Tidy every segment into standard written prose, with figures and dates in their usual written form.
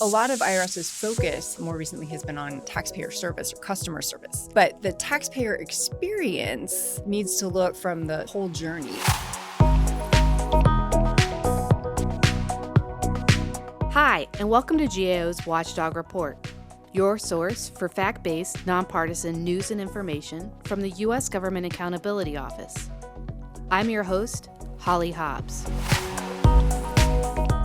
A lot of IRS's focus more recently has been on taxpayer service or customer service, but the taxpayer experience needs to look from the whole journey. Hi, and welcome to GAO's Watchdog Report, your source for fact-based, nonpartisan news and information from the U.S. Government Accountability Office. I'm your host, Holly Hobbs.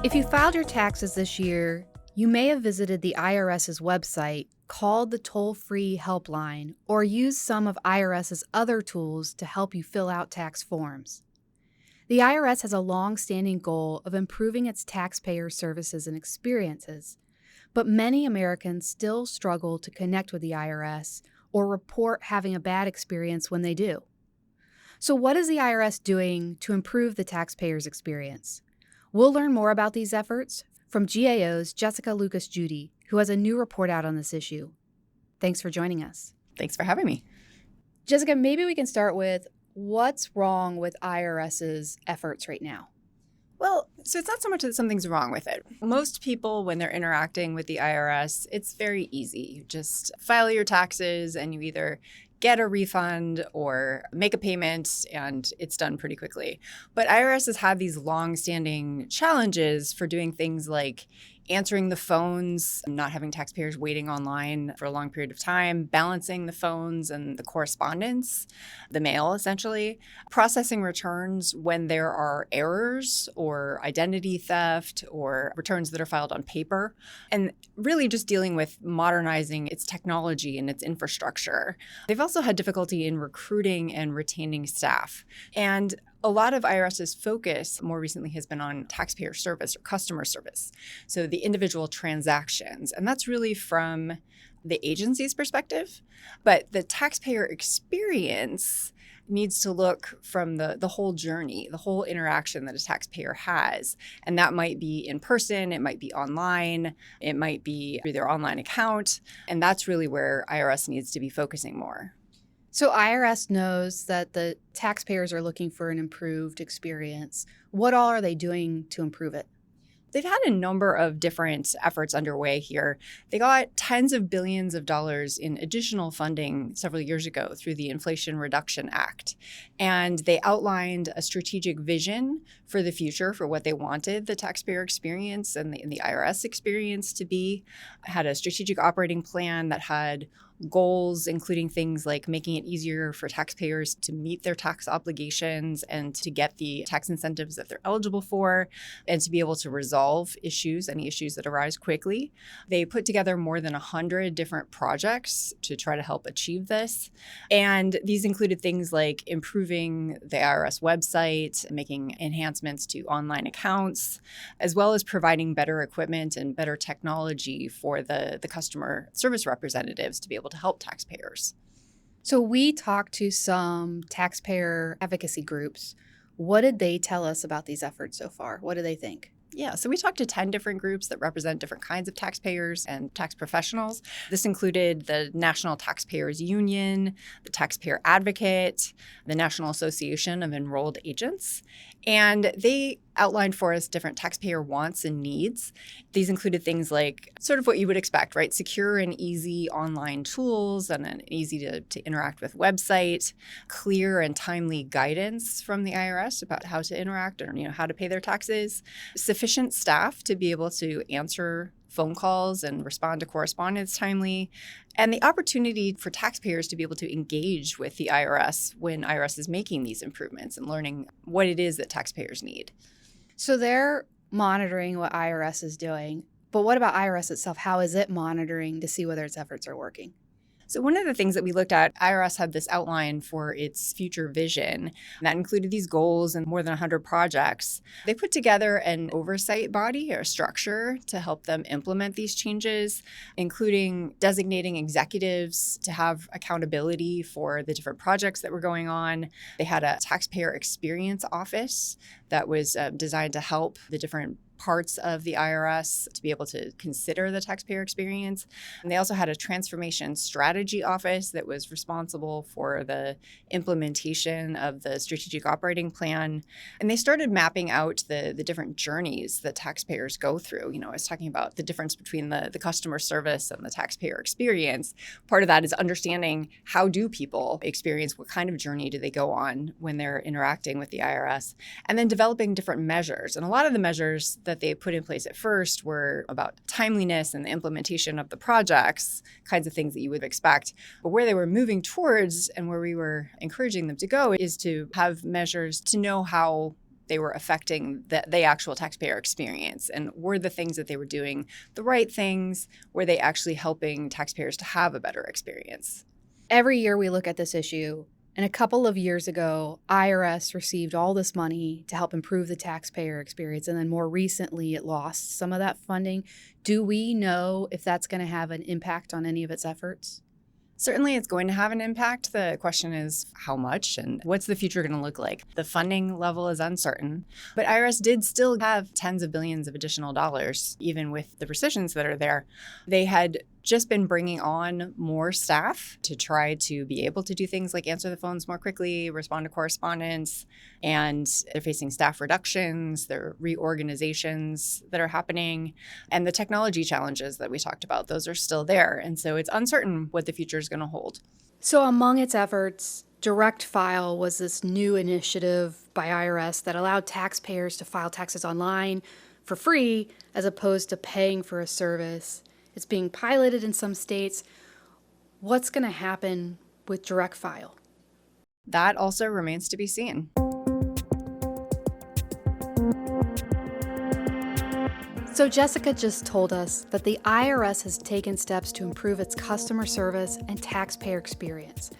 If you filed your taxes this year, you may have visited the IRS's website, called the toll-free helpline, or used some of IRS's other tools to help you fill out tax forms. The IRS has a long-standing goal of improving its taxpayer services and experiences, but many Americans still struggle to connect with the IRS or report having a bad experience when they do. So what is the IRS doing to improve the taxpayer's experience? We'll learn more about these efforts from GAO's Jessica Lucas-Judy, who has a new report out on this issue. Thanks for joining us. Thanks for having me. Jessica, maybe we can start with what's wrong with IRS's efforts right now? Well, so it's not so much that something's wrong with it. Most people, when they're interacting with the IRS, it's very easy. You just file your taxes and you either get a refund or make a payment, and it's done pretty quickly. But IRS has had these long-standing challenges for doing things like answering the phones, not having taxpayers waiting online for a long period of time, balancing the phones and the correspondence, the mail essentially, processing returns when there are errors or identity theft or returns that are filed on paper, and really just dealing with modernizing its technology and its infrastructure. They've also had difficulty in recruiting and retaining staff. And a lot of IRS's focus more recently has been on taxpayer service or customer service, so the individual transactions. And that's really from the agency's perspective. But the taxpayer experience needs to look from the whole journey, the whole interaction that a taxpayer has. And that might be in person, it might be online, it might be through their online account. And that's really where IRS needs to be focusing more. So IRS knows that the taxpayers are looking for an improved experience. What all are they doing to improve it? They've had a number of different efforts underway here. They got tens of billions of dollars in additional funding several years ago through the Inflation Reduction Act. And they outlined a strategic vision for the future for what they wanted the taxpayer experience and the IRS experience to be. Had a strategic operating plan that had goals, including things like making it easier for taxpayers to meet their tax obligations and to get the tax incentives that they're eligible for, and to be able to resolve any issues that arise quickly. They put together more than 100 different projects to try to help achieve this. And these included things like improving the IRS website, making enhancements to online accounts, as well as providing better equipment and better technology for the customer service representatives to be able to help taxpayers. So we talked to some taxpayer advocacy groups. What did they tell us about these efforts so far? What do they think? Yeah, so we talked to 10 different groups that represent different kinds of taxpayers and tax professionals. This included the National Taxpayers Union, the Taxpayer Advocate, the National Association of Enrolled Agents, and they outlined for us different taxpayer wants and needs. These included things like sort of what you would expect, right? Secure and easy online tools and an easy to interact with website, clear and timely guidance from the IRS about how to interact or how to pay their taxes, sufficient staff to be able to answer phone calls and respond to correspondence timely, and the opportunity for taxpayers to be able to engage with the IRS when IRS is making these improvements and learning what it is that taxpayers need. So they're monitoring what IRS is doing, but what about IRS itself? How is it monitoring to see whether its efforts are working? So one of the things that we looked at, IRS had this outline for its future vision that included these goals and more than 100 projects. They put together an oversight body or structure to help them implement these changes, including designating executives to have accountability for the different projects that were going on. They had a taxpayer experience office that was designed to help the different parts of the IRS to be able to consider the taxpayer experience. And they also had a transformation strategy office that was responsible for the implementation of the strategic operating plan. And they started mapping out the different journeys that taxpayers go through. I was talking about the difference between the customer service and the taxpayer experience. Part of that is understanding how do people experience, what kind of journey do they go on when they're interacting with the IRS, and then developing different measures. And a lot of the measures that they put in place at first were about timeliness and the implementation of the projects, kinds of things that you would expect. But where they were moving towards and where we were encouraging them to go is to have measures to know how they were affecting the actual taxpayer experience. And were the things that they were doing the right things? Were they actually helping taxpayers to have a better experience? Every year we look at this issue, and a couple of years ago, IRS received all this money to help improve the taxpayer experience, and then more recently it lost some of that funding. Do we know if that's going to have an impact on any of its efforts? Certainly, it's going to have an impact. The question is how much and what's the future going to look like? The funding level is uncertain, but IRS did still have tens of billions of additional dollars, even with the rescissions that are there. They had just been bringing on more staff to try to be able to do things like answer the phones more quickly, respond to correspondence, and they're facing staff reductions, there are reorganizations that are happening, and the technology challenges that we talked about, those are still there. And so it's uncertain what the future is going to hold. So among its efforts, Direct File was this new initiative by IRS that allowed taxpayers to file taxes online for free as opposed to paying for a service. It's being piloted in some states. What's going to happen with Direct File? That also remains to be seen. So Jessica just told us that the IRS has taken steps to improve its customer service and taxpayer experience.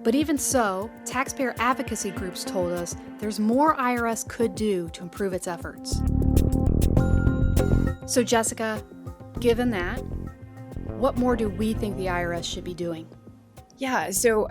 But even so, taxpayer advocacy groups told us there's more IRS could do to improve its efforts. So Jessica, given that, what more do we think the IRS should be doing? Yeah, so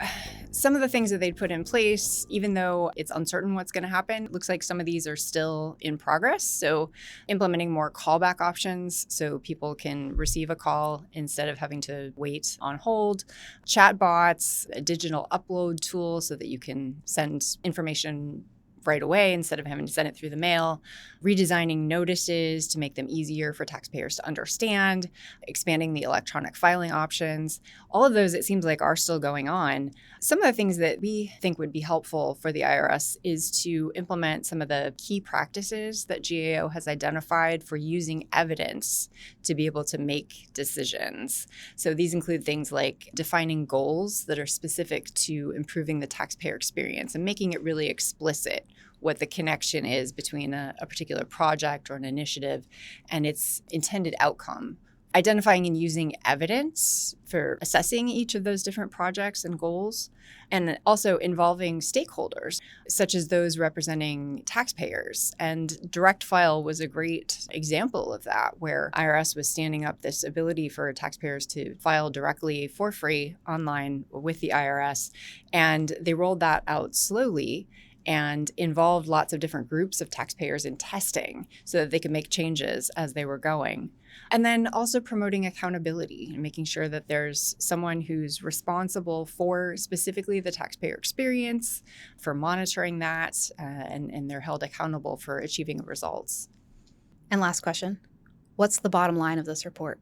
some of the things that they'd put in place, even though it's uncertain what's going to happen, looks like some of these are still in progress. So implementing more callback options so people can receive a call instead of having to wait on hold, chatbots, a digital upload tool so that you can send information right away instead of having to send it through the mail, redesigning notices to make them easier for taxpayers to understand, expanding the electronic filing options. All of those, it seems like, are still going on. Some of the things that we think would be helpful for the IRS is to implement some of the key practices that GAO has identified for using evidence to be able to make decisions. So these include things like defining goals that are specific to improving the taxpayer experience and making it really explicit what the connection is between a particular project or an initiative and its intended outcome. Identifying and using evidence for assessing each of those different projects and goals, and also involving stakeholders, such as those representing taxpayers. And Direct File was a great example of that, where IRS was standing up this ability for taxpayers to file directly for free online with the IRS. And they rolled that out slowly and involved lots of different groups of taxpayers in testing so that they could make changes as they were going. And then also promoting accountability and making sure that there's someone who's responsible for specifically the taxpayer experience, for monitoring that, and they're held accountable for achieving results. And last question, what's the bottom line of this report?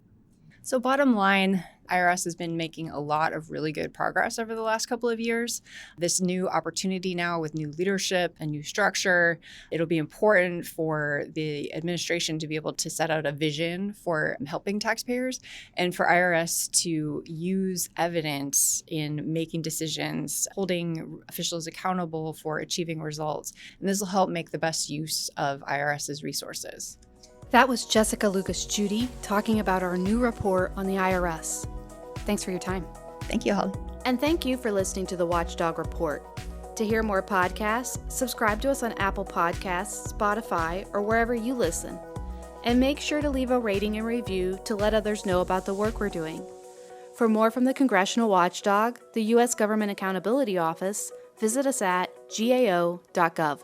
So bottom line, IRS has been making a lot of really good progress over the last couple of years. This new opportunity now with new leadership and new structure, it'll be important for the administration to be able to set out a vision for helping taxpayers and for IRS to use evidence in making decisions, holding officials accountable for achieving results. And this will help make the best use of IRS's resources. That was Jessica Lucas-Judy talking about our new report on the IRS. Thanks for your time. Thank you, Holly. And thank you for listening to the Watchdog Report. To hear more podcasts, subscribe to us on Apple Podcasts, Spotify, or wherever you listen. And make sure to leave a rating and review to let others know about the work we're doing. For more from the Congressional Watchdog, the U.S. Government Accountability Office, visit us at gao.gov.